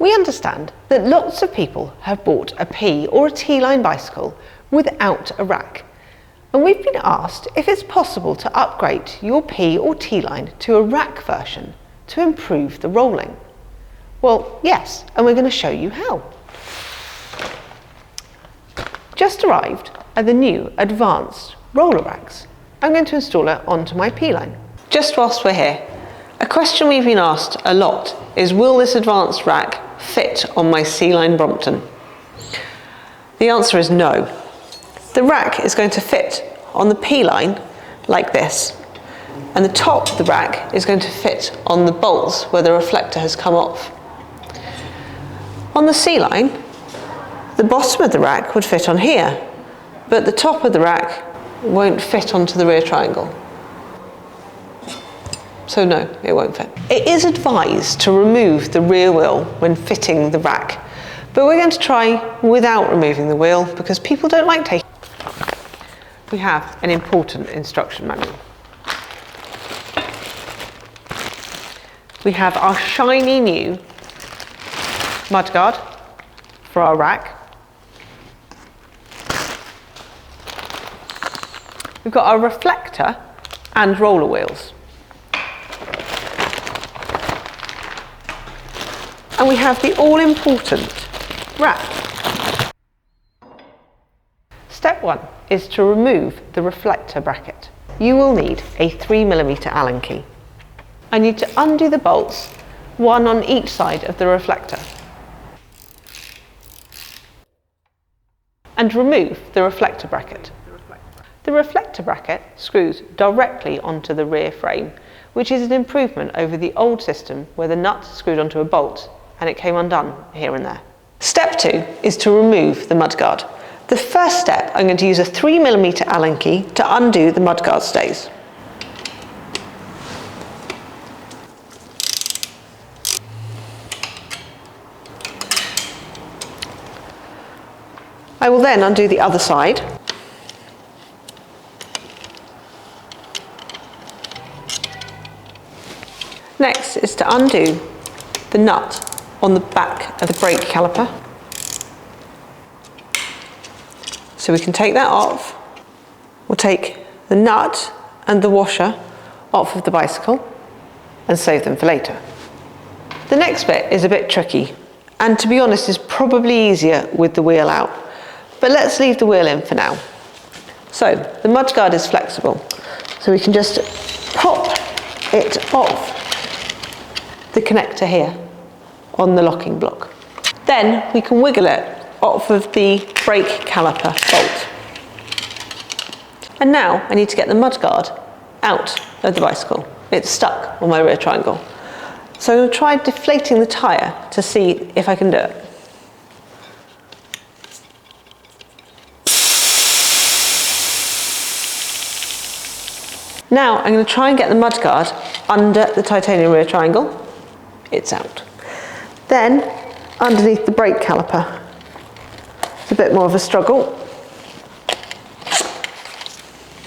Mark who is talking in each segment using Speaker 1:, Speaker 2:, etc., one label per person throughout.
Speaker 1: We understand that lots of people have bought a P or a T Line bicycle without a rack, and we've been asked if it's possible to upgrade your P or T Line to a rack version to improve the rolling. Well, yes, and we're going to show you how. Just arrived at the new advanced roller racks. I'm going to install it onto my P Line. Just whilst we're here, a question we've been asked a lot is, will this advanced rack fit on my P Line Brompton? The answer is no. The rack is going to fit on the P Line like this, and the top of the rack is going to fit on the bolts where the reflector has come off. On the C Line, the bottom of the rack would fit on here, but the top of the rack won't fit onto the rear triangle. So no, it won't fit. It is advised to remove the rear wheel when fitting the rack, but we're going to try without removing the wheel because people don't like taking. We have an important instruction manual. We have our shiny new mudguard for our rack. We've got our reflector and roller wheels. And we have the all-important rack. Step 1 is to remove the reflector bracket. You will need a 3mm Allen key. I need to undo the bolts, one on each side of the reflector, and remove the reflector bracket. The reflector bracket screws directly onto the rear frame, which is an improvement over the old system where the nut screwed onto a bolt and it came undone here and there. Step 2 is to remove the mudguard. The first step, I'm going to use a 3mm Allen key to undo the mudguard stays. I will then undo the other side. Next is to undo the nut on the back of the brake caliper. So we can take that off. We'll take the nut and the washer off of the bicycle and save them for later. The next bit is a bit tricky, and to be honest is probably easier with the wheel out, but let's leave the wheel in for now. So the mudguard is flexible, so we can just pop it off the connector here on the locking block. Then we can wiggle it off of the brake caliper bolt. And now I need to get the mudguard out of the bicycle. It's stuck on my rear triangle. So I'm going to try deflating the tyre to see if I can do it. Now I'm going to try and get the mudguard under the titanium rear triangle. It's out. Then underneath the brake caliper. It's a bit more of a struggle,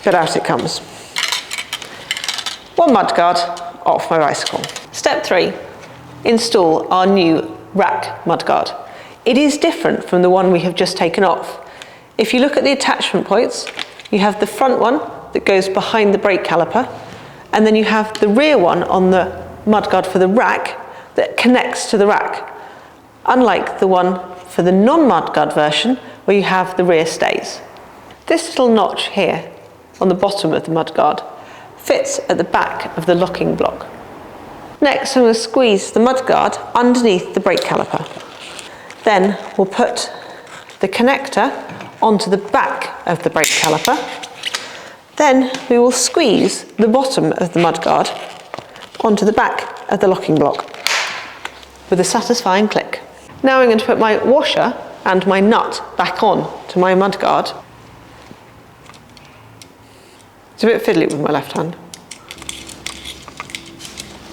Speaker 1: but out it comes. One mudguard off my bicycle. Step 3, install our new rack mudguard. It is different from the one we have just taken off. If you look at the attachment points, you have the front one that goes behind the brake caliper, and then you have the rear one on the mudguard for the rack that connects to the rack, unlike the one for the non-mudguard version where you have the rear stays. This little notch here on the bottom of the mudguard fits at the back of the locking block. Next I'm going to squeeze the mudguard underneath the brake caliper. Then we'll put the connector onto the back of the brake caliper. Then we will squeeze the bottom of the mudguard onto the back of the locking block with a satisfying click. Now I'm going to put my washer and my nut back on to my mudguard. It's a bit fiddly with my left hand.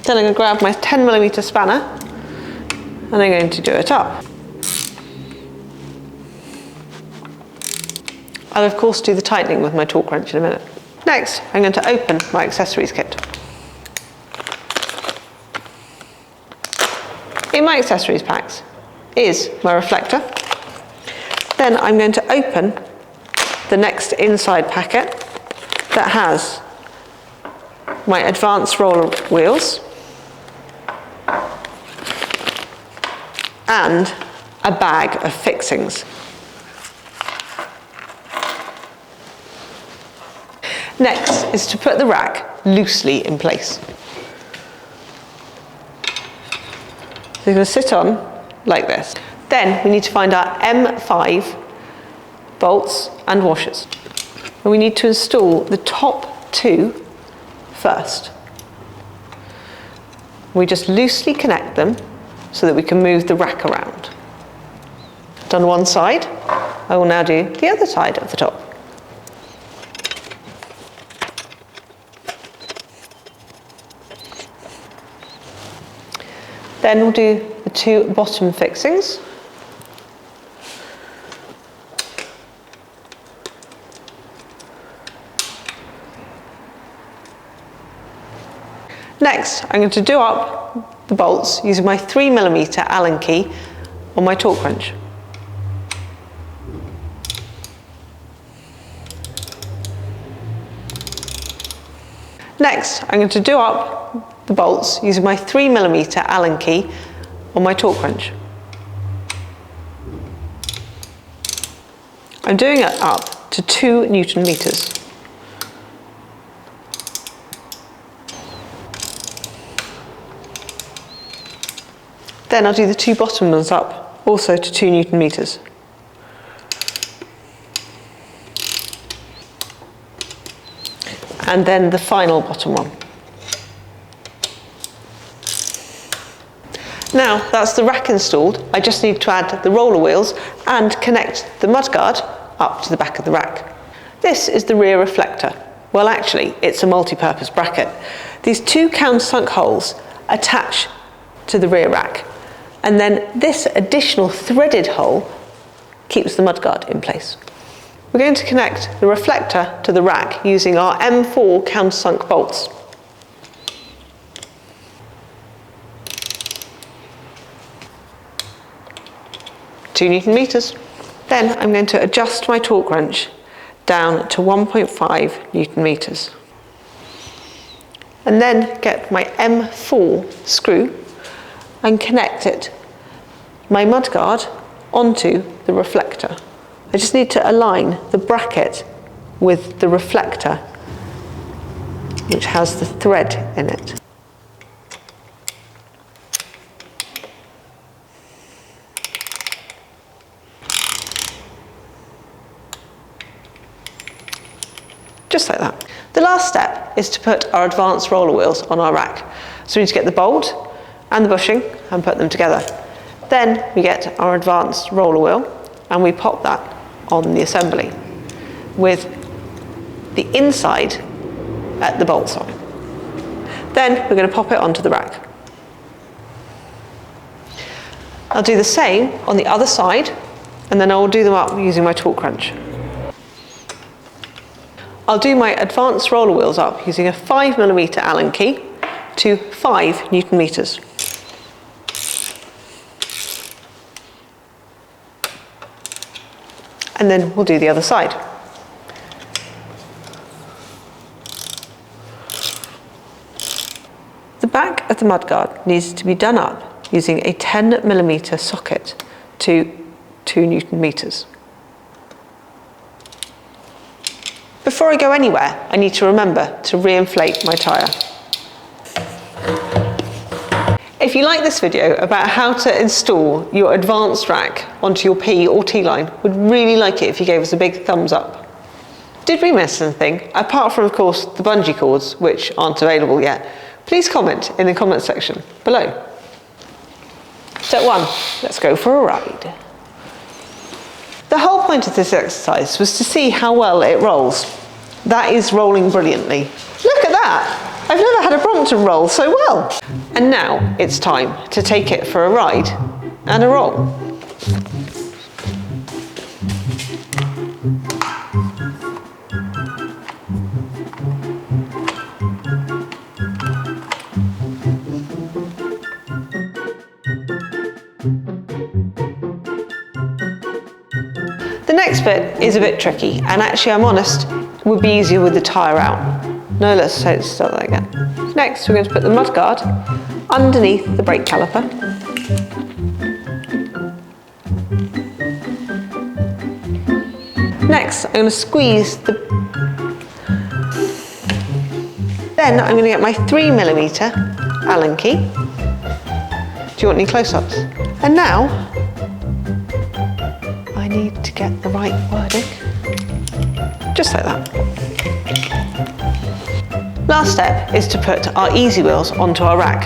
Speaker 1: Then I'm going to grab my 10mm spanner and I'm going to do it up. I'll of course do the tightening with my torque wrench in a minute. Next, I'm going to open my accessories kit. In my accessories packs, is my reflector. Then I'm going to open the next inside packet that has my advanced roller wheels and a bag of fixings. Next is to put the rack loosely in place. So you're going to sit on like this. Then we need to find our M5 bolts and washers. And we need to install the top two first. We just loosely connect them so that we can move the rack around. Done one side, I will now do the other side of the top. Then we'll do the two bottom fixings. Next, I'm going to do up the bolts using my 3mm Allen key on my torque wrench. Next, I'm going to do up the bolts using my 3mm Allen key on my torque wrench. I'm doing it up to 2 Newton meters. Then I'll do the two bottom ones up, also to 2 Newton meters. And then the final bottom one. Now that's the rack installed, I just need to add the roller wheels and connect the mudguard up to the back of the rack. This is the rear reflector. Well, actually, it's a multi-purpose bracket. These two countersunk holes attach to the rear rack, and then this additional threaded hole keeps the mudguard in place. We're going to connect the reflector to the rack using our M4 countersunk bolts. Two Newton meters. Then I'm going to adjust my torque wrench down to 1.5 Newton meters. And then get my M4 screw and connect it, my mudguard, onto the reflector. I just need to align the bracket with the reflector, which has the thread in it. Just like that. The last step is to put our advanced roller wheels on our rack. So we need to get the bolt and the bushing and put them together. Then we get our advanced roller wheel and we pop that on the assembly with the inside at the bolt side. Then we're going to pop it onto the rack. I'll do the same on the other side, and then I will do them up using my torque wrench. I'll do my advanced roller wheels up using a 5mm Allen key to 5 Newton meters. And then we'll do the other side. The back of the mudguard needs to be done up using a 10mm socket to 2 Newton meters. Before I go anywhere, I need to remember to re-inflate my tyre. If you like this video about how to install your advanced rack onto your P or T line, would really like it if you gave us a big thumbs up. Did we miss anything, apart from of course the bungee cords, which aren't available yet? Please comment in the comment section below. Step 1, let's go for a ride. The whole point of this exercise was to see how well it rolls. That is rolling brilliantly. Look at that! I've never had a Brompton roll so well. And now it's time to take it for a ride and a roll. next bit is a bit tricky, and actually, I'm honest, would be easier with the tyre out. No, let's start that again. Next, we're going to put the mudguard underneath the brake caliper. Next, I'm going to squeeze the... Then I'm going to get my 3mm Allen key. Do you want any close-ups? And now, I need to get the right wording. Just like that. Last step is to put our easy wheels onto our rack.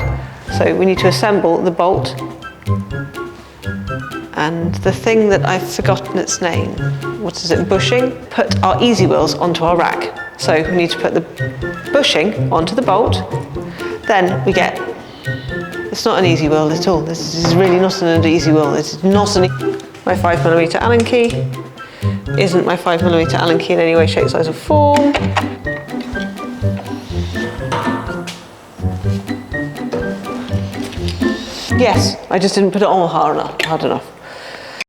Speaker 1: So we need to assemble the bolt and the thing that I've forgotten its name. What is it, bushing? Put our easy wheels onto our rack. So we need to put the bushing onto the bolt. Then we get, it's not an easy wheel at all. This is really not an easy wheel. It's not an, my 5mm Allen key isn't my 5mm Allen key in any way, shape, size or form. Yes, I just didn't put it on hard enough.